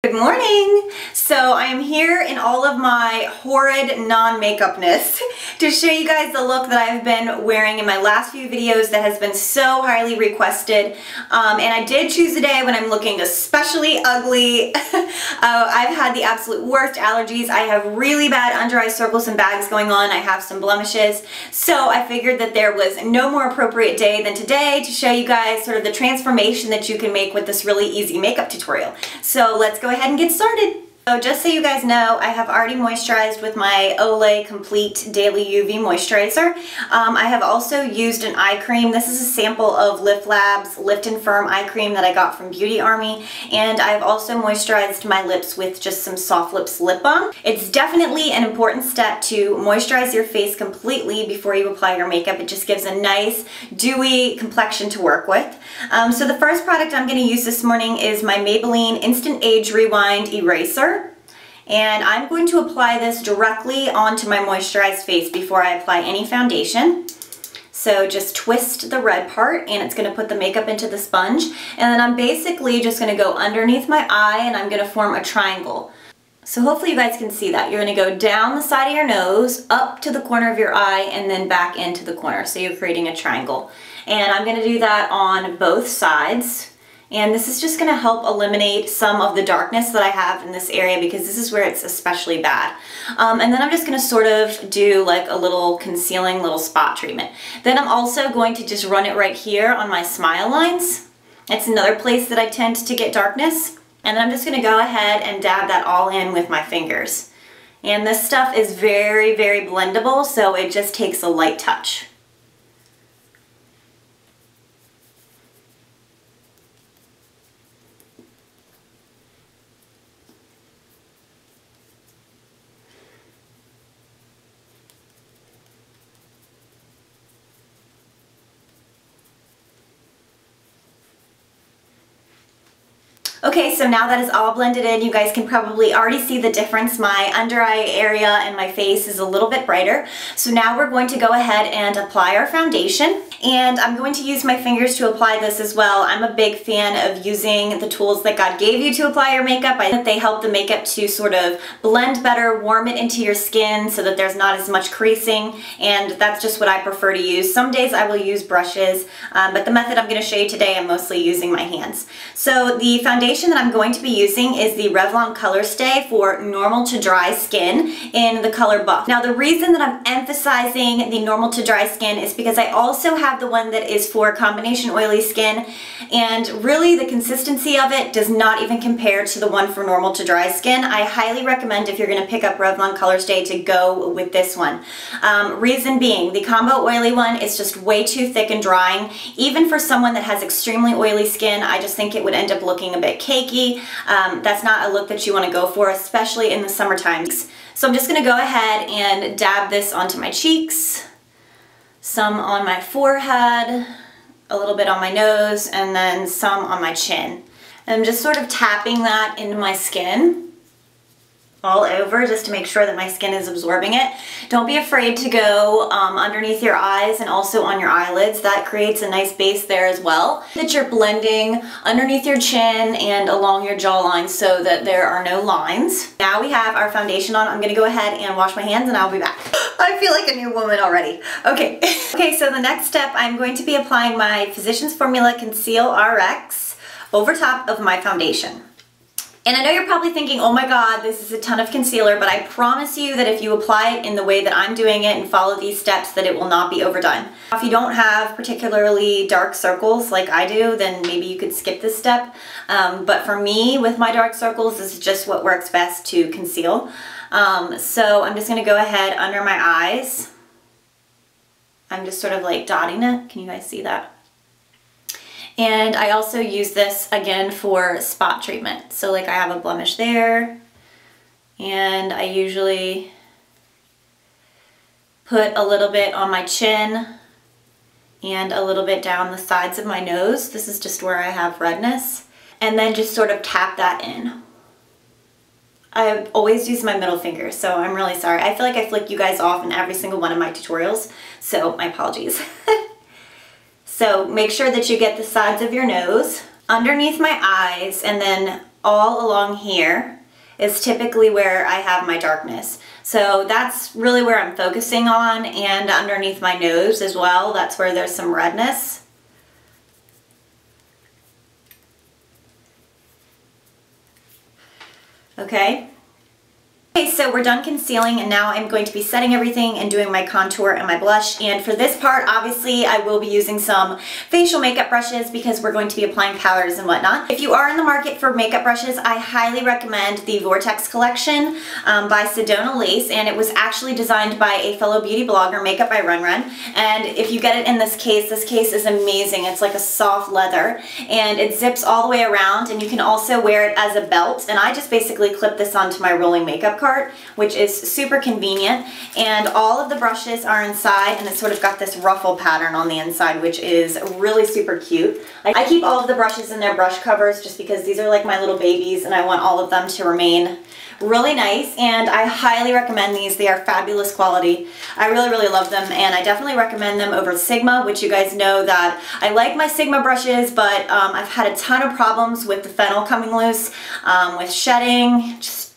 Good morning! So I am here in all of my horrid non-makeupness to show you guys the look that I've been wearing in my last few videos that has been so highly requested. And I did choose a day when I'm looking especially ugly. I've had the absolute worst allergies. I have really bad under eye circles and bags going on. I have some blemishes. So I figured that there was no more appropriate day than today to show you guys sort of the transformation that you can make with this really easy makeup tutorial. So let's go ahead and get started. So just so you guys know, I have already moisturized with my Olay Complete Daily UV Moisturizer. I have also used an eye cream. This is a sample of Lift Lab's Lift and Firm eye cream that I got from Beauty Army. And I've also moisturized my lips with just some Soft Lips lip balm. It's definitely an important step to moisturize your face completely before you apply your makeup. It just gives a nice, dewy complexion to work with. So the first product I'm going to use this morning is my Maybelline Instant Age Rewind Eraser. And I'm going to apply this directly onto my moisturized face before I apply any foundation. So just twist the red part and it's going to put the makeup into the sponge. And then I'm basically just going to go underneath my eye and I'm going to form a triangle. So hopefully you guys can see that. You're going to go down the side of your nose, up to the corner of your eye, and then back into the corner. So you're creating a triangle. And I'm going to do that on both sides. And this is just going to help eliminate some of the darkness that I have in this area because this is where it's especially bad. And then I'm just going to sort of do like a little concealing little spot treatment. Then I'm also going to just run it right here on my smile lines. It's another place that I tend to get darkness. And then I'm just going to go ahead and dab that all in with my fingers. And this stuff is very, very blendable, so it just takes a light touch. Okay, so now that is all blended in, you guys can probably already see the difference. My under eye area and my face is a little bit brighter. So now we're going to go ahead and apply our foundation. And I'm going to use my fingers to apply this as well. I'm a big fan of using the tools that God gave you to apply your makeup. I think they help the makeup to sort of blend better, warm it into your skin so that there's not as much creasing. And that's just what I prefer to use. Some days I will use brushes, but the method I'm going to show you today, I'm mostly using my hands. So the foundation that I'm going to be using is the Revlon Colorstay for normal to dry skin in the color Buff. Now the reason that I'm emphasizing the normal to dry skin is because I also have the one that is for combination oily skin, and really the consistency of it does not even compare to the one for normal to dry skin. I highly recommend if you're going to pick up Revlon Colorstay to go with this one. Reason being, the combo oily one is just way too thick and drying. Even for someone that has extremely oily skin, I just think it would end up looking a bit cakey. That's not a look that you want to go for, especially in the summertime. So I'm just going to go ahead and dab this onto my cheeks, some on my forehead, a little bit on my nose, and then some on my chin. And I'm just sort of tapping that into my skin all over just to make sure that my skin is absorbing it. Don't be afraid to go underneath your eyes and also on your eyelids. That creates a nice base there as well. That you're blending underneath your chin and along your jawline so that there are no lines. Now we have our foundation on. I'm going to go ahead and wash my hands and I'll be back. I feel like a new woman already. Okay. Okay, so the next step, I'm going to be applying my Physicians Formula Conceal RX over top of my foundation. And I know you're probably thinking, oh my god, this is a ton of concealer, but I promise you that if you apply it in the way that I'm doing it and follow these steps, that it will not be overdone. If you don't have particularly dark circles like I do, then maybe you could skip this step. But for me, with my dark circles, this is just what works best to conceal. So I'm just going to go ahead under my eyes. I'm just sort of like dotting it. Can you guys see that? And I also use this again for spot treatment. So like I have a blemish there, and I usually put a little bit on my chin and a little bit down the sides of my nose. This is just where I have redness. And then just sort of tap that in. I always use my middle finger, so I'm really sorry. I feel like I flick you guys off in every single one of my tutorials, so my apologies. So make sure that you get the sides of your nose, underneath my eyes, and then all along here is typically where I have my darkness. So that's really where I'm focusing on, and underneath my nose as well. That's where there's some redness. Okay. Okay, so we're done concealing, and now I'm going to be setting everything and doing my contour and my blush. And for this part, obviously, I will be using some facial makeup brushes because we're going to be applying powders and whatnot. If you are in the market for makeup brushes, I highly recommend the Vortex collection by Sedona Lace, and it was actually designed by a fellow beauty blogger, Makeupbyrenren. And if you get it in this case is amazing. It's like a soft leather, and it zips all the way around, and you can also wear it as a belt. And I just basically clip this onto my rolling makeup cart, which is super convenient, and all of the brushes are inside, and it's sort of got this ruffle pattern on the inside, which is really super cute. I keep all of the brushes in their brush covers just because these are like my little babies, and I want all of them to remain really nice, and I highly recommend these. They are fabulous quality. I really love them, and I definitely recommend them over Sigma, which you guys know that I like my Sigma brushes, but I've had a ton of problems with the fennel coming loose, with shedding, just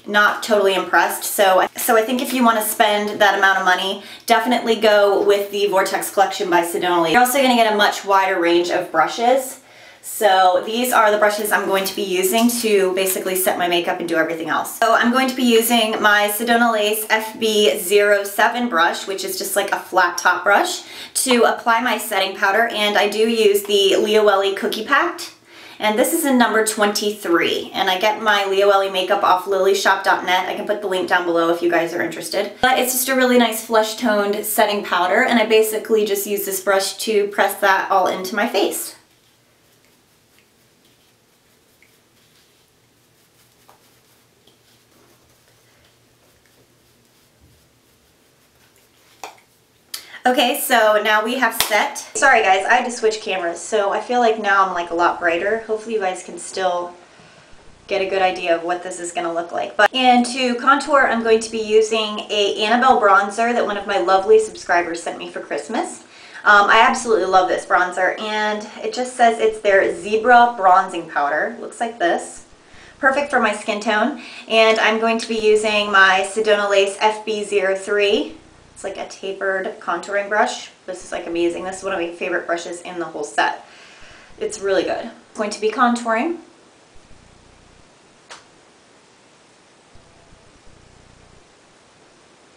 not totally impressed. So I think if you want to spend that amount of money, definitely go with the Vortex collection by Sedona. You're also going to get a much wider range of brushes. So these are the brushes I'm going to be using to basically set my makeup and do everything else. So I'm going to be using my Sedona Lace FB07 brush, which is just like a flat top brush, to apply my setting powder, and I do use the lioele Cookie Packed. And this is in number 23, and I get my lioele makeup off lilyshop.net. I can put the link down below if you guys are interested. But it's just a really nice flesh toned setting powder, and I basically just use this brush to press that all into my face. Okay, so now we have set. Sorry guys, I had to switch cameras, so I feel like now I'm like a lot brighter. Hopefully you guys can still get a good idea of what this is going to look like. And to contour, I'm going to be using a Annabelle bronzer that one of my lovely subscribers sent me for Christmas. I absolutely love this bronzer, and it just says it's their Zebra Bronzing Powder. Looks like this. Perfect for my skin tone. And I'm going to be using my Sedona Lace FB03. It's like a tapered contouring brush. This is like amazing. This is one of my favorite brushes in the whole set. It's really good. I'm going to be contouring.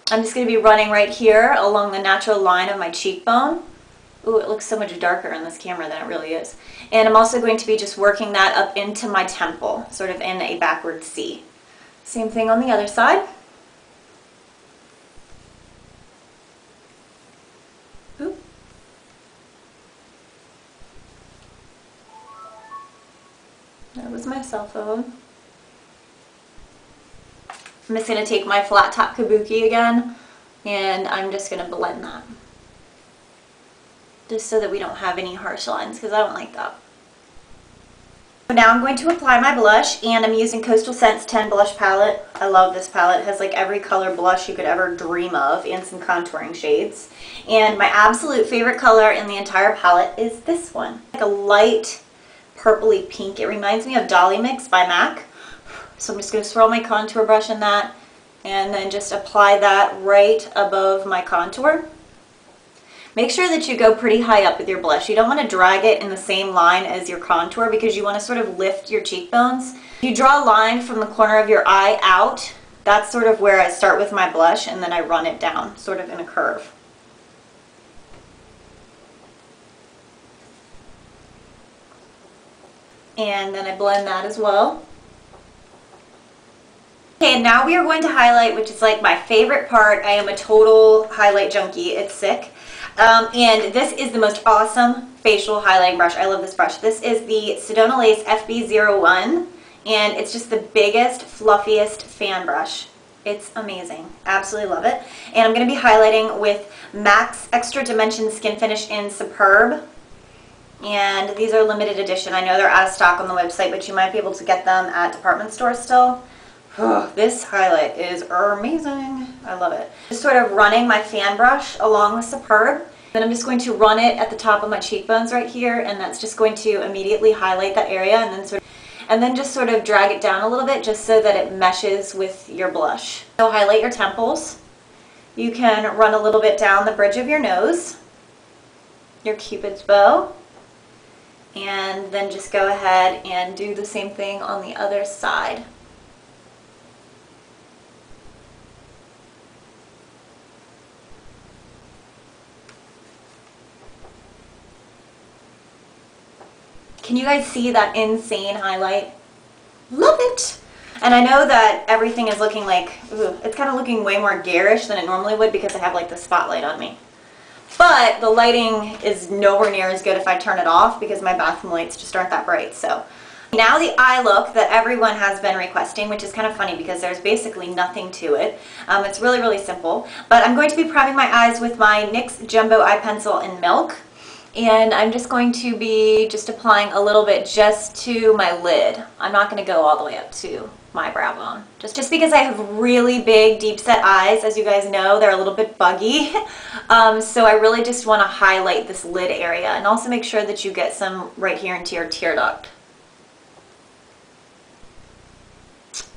I'm just going to be running right here along the natural line of my cheekbone. Ooh, it looks so much darker in this camera than it really is. And I'm also going to be just working that up into my temple, sort of in a backward C. Same thing on the other side. That was my cell phone. I'm just going to take my flat top kabuki again, and I'm just going to blend that. Just so that we don't have any harsh lines, because I don't like that. So now I'm going to apply my blush, and I'm using Coastal Scents 10 Blush Palette. I love this palette. It has like every color blush you could ever dream of, and some contouring shades. And my absolute favorite color in the entire palette is this one. Like a light purpley pink. It reminds me of Dolly Mix by MAC. So I'm just going to swirl my contour brush in that, and then just apply that right above my contour. Make sure that you go pretty high up with your blush. You don't want to drag it in the same line as your contour because you want to sort of lift your cheekbones. You draw a line from the corner of your eye out. That's sort of where I start with my blush, and then I run it down, sort of in a curve. And then I blend that as well. Okay, and now we are going to highlight, which is like my favorite part. I am a total highlight junkie. It's sick. And this is the most awesome facial highlighting brush. I love this brush. This is the Sedona Lace FB01, and it's just the biggest, fluffiest fan brush. It's amazing. Absolutely love it. And I'm going to be highlighting with MAC's Extra Dimension Skin Finish in Superb. And these are limited edition. I know they're out of stock on the website, but you might be able to get them at department stores still. Oh, this highlight is amazing. I love it. Just sort of running my fan brush along with Superb. Then I'm just going to run it at the top of my cheekbones right here, and that's just going to immediately highlight that area. And then and then just sort of drag it down a little bit just so that it meshes with your blush. So highlight your temples. You can run a little bit down the bridge of your nose, your Cupid's bow, and then just go ahead and do the same thing on the other side. Can you guys see that insane highlight? Love it! And I know that everything is looking like, ooh, it's kind of looking way more garish than it normally would because I have like the spotlight on me. But the lighting is nowhere near as good if I turn it off because my bathroom lights just aren't that bright. So now the eye look that everyone has been requesting, which is kind of funny because there's basically nothing to it. It's really, really simple. But I'm going to be priming my eyes with my NYX Jumbo Eye Pencil in Milk. And I'm just going to be just applying a little bit just to my lid. I'm not going to go all the way up to my brow bone. Just because I have really big deep set eyes, as you guys know, they're a little bit buggy. So I really just want to highlight this lid area and also make sure that you get some right here into your tear duct.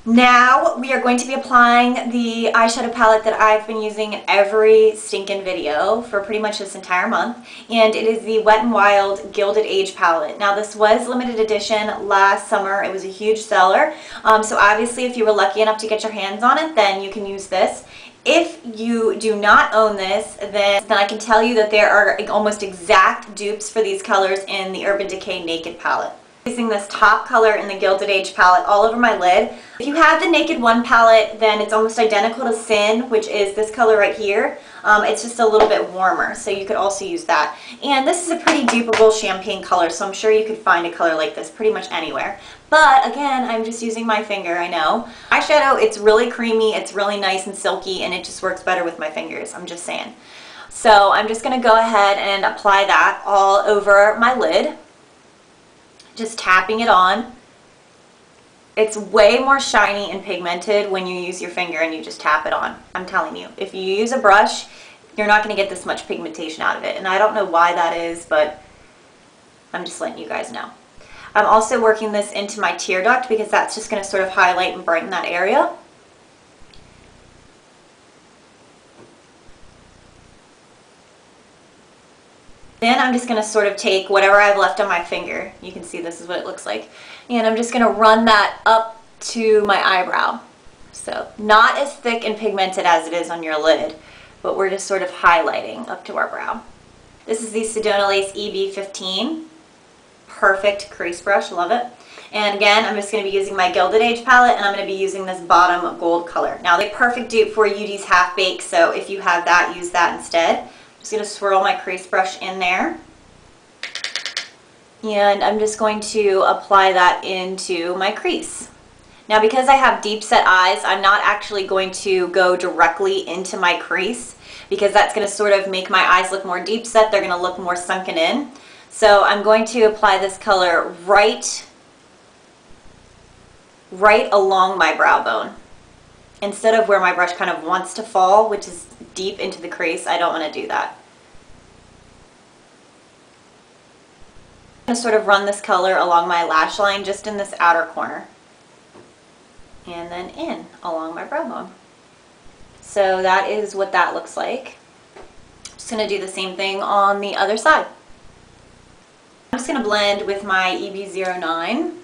Now we are going to be applying the eyeshadow palette that I've been using in every stinking video for pretty much this entire month, and it is the Wet n Wild Gilded Age palette. Now this was limited edition last summer. It was a huge seller, so obviously if you were lucky enough to get your hands on it, then you can use this. If you do not own this, then I can tell you that there are almost exact dupes for these colors in the Urban Decay Naked palette. Using this top color in the Gilded Age palette all over my lid. If you have the Naked One palette, then it's almost identical to Sin, which is this color right here. It's just a little bit warmer, so you could also use that. And this is a pretty dupeable champagne color, so I'm sure you could find a color like this pretty much anywhere. But again, I'm just using my finger, I know. Eyeshadow, it's really creamy, it's really nice and silky, and it just works better with my fingers, I'm just saying. So I'm just going to go ahead and apply that all over my lid. Just tapping it on. It's way more shiny and pigmented when you use your finger and you just tap it on. I'm telling you, if you use a brush, you're not going to get this much pigmentation out of it. And I don't know why that is, but I'm just letting you guys know. I'm also working this into my tear duct because that's just going to sort of highlight and brighten that area. Then I'm just going to sort of take whatever I have left on my finger. You can see this is what it looks like. And I'm just going to run that up to my eyebrow. So not as thick and pigmented as it is on your lid, but we're just sort of highlighting up to our brow. This is the Sedona Lace EB15. Perfect crease brush, love it. And again, I'm just going to be using my Gilded Age palette, and I'm going to be using this bottom gold color. Now, the perfect dupe for UD's Half Baked, so if you have that, use that instead. Just going to swirl my crease brush in there. And I'm just going to apply that into my crease. Now because I have deep set eyes, I'm not actually going to go directly into my crease because that's going to sort of make my eyes look more deep set. They're going to look more sunken in. So I'm going to apply this color right along my brow bone. Instead of where my brush kind of wants to fall, which is deep into the crease, I don't want to do that. I'm going to sort of run this color along my lash line just in this outer corner. And then in along my brow bone. So that is what that looks like. I'm just going to do the same thing on the other side. I'm just going to blend with my EB09.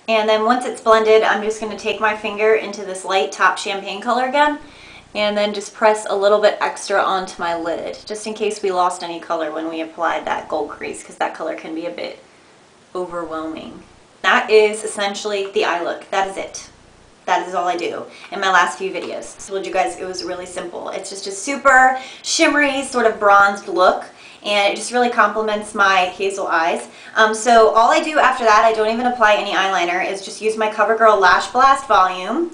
And then once it's blended, I'm just going to take my finger into this light top champagne color again, and then just press a little bit extra onto my lid, just in case we lost any color when we applied that gold crease, because that color can be a bit overwhelming. That is essentially the eye look. That is it. That is all I do in my last few videos. So I told you guys it was really simple. It's just a super shimmery, sort of bronzed look. And it just really complements my hazel eyes. So all I do after that, I don't even apply any eyeliner, is just use my Covergirl LashBlast volume.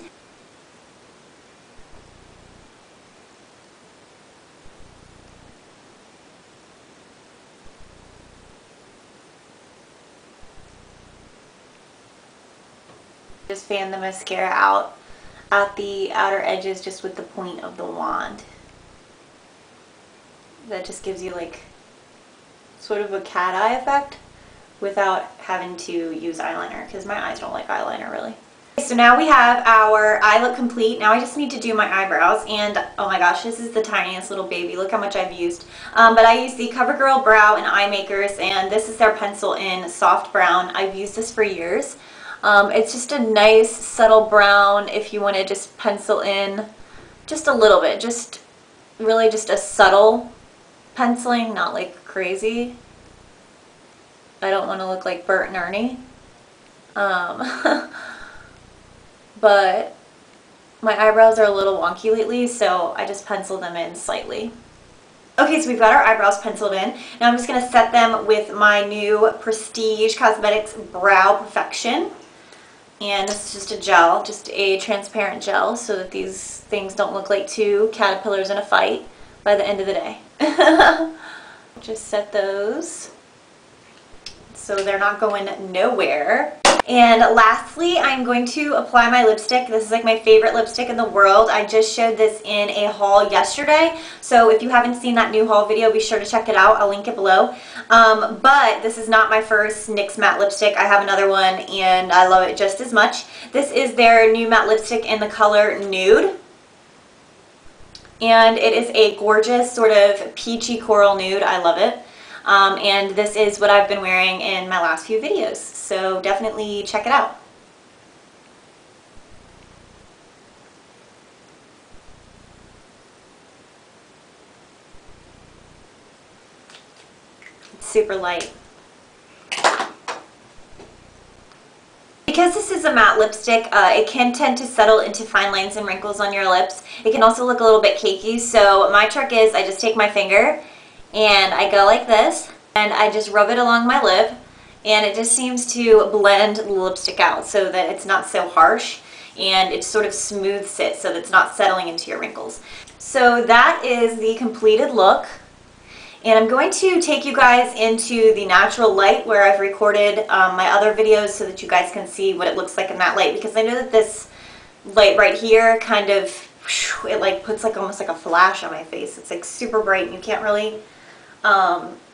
Just fan the mascara out at the outer edges just with the point of the wand. That just gives you like sort of a cat eye effect without having to use eyeliner, because my eyes don't like eyeliner really. So now we have our eye look complete. Now I just need to do my eyebrows, and oh my gosh, this is the tiniest little baby. Look how much I've used. But I use the Covergirl Brow and Eye Makers, and this is their pencil in soft brown. I've used this for years. It's just a nice subtle brown if you want to just pencil in just a little bit, just really just a subtle penciling, not like crazy. I don't want to look like Bert and Ernie. But my eyebrows are a little wonky lately, so I just pencil them in slightly. Okay, so we've got our eyebrows penciled in. Now I'm just going to set them with my new Prestige Cosmetics Brow Perfection. And this is just a gel, just a transparent gel, so that these things don't look like two caterpillars in a fight by the end of the day. Just set those so they're not going nowhere. And lastly, I'm going to apply my lipstick. This is like my favorite lipstick in the world. I just showed this in a haul yesterday. So if you haven't seen that new haul video, be sure to check it out. I'll link it below. But this is not my first NYX matte lipstick. I have another one and I love it just as much. This is their new matte lipstick in the color Nude. And it is a gorgeous sort of peachy coral nude. I love it. And this is what I've been wearing in my last few videos, so definitely check it out. It's super light. Because this is a matte lipstick, it can tend to settle into fine lines and wrinkles on your lips. It can also look a little bit cakey, so my trick is I just take my finger and I go like this, and I just rub it along my lip, and it just seems to blend the lipstick out so that it's not so harsh, and it sort of smooths it so that it's not settling into your wrinkles. So that is the completed look, and I'm going to take you guys into the natural light where I've recorded my other videos so that you guys can see what it looks like in that light, because I know that this light right here kind of, it like puts like almost like a flash on my face. It's like super bright and you can't really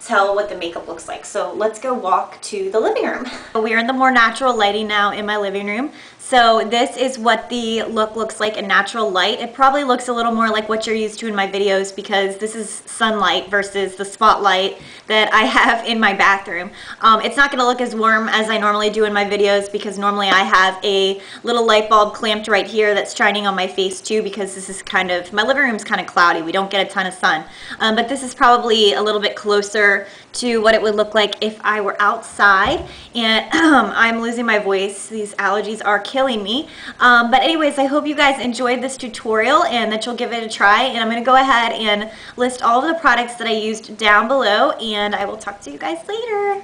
tell what the makeup looks like. So let's go walk to the living room. We're in the more natural lighting now in my living room. So this is what the look looks like in natural light. It probably looks a little more like what you're used to in my videos because this is sunlight versus the spotlight that I have in my bathroom. It's not going to look as warm as I normally do in my videos because normally I have a little light bulb clamped right here that's shining on my face too, because this is kind of, my living room's kind of cloudy. We don't get a ton of sun. But this is probably a little bit closer to what it would look like if I were outside. And I'm losing my voice. These allergies are killing me. But anyways, I hope you guys enjoyed this tutorial and that you'll give it a try. And I'm going to go ahead and list all of the products that I used down below, and I will talk to you guys later.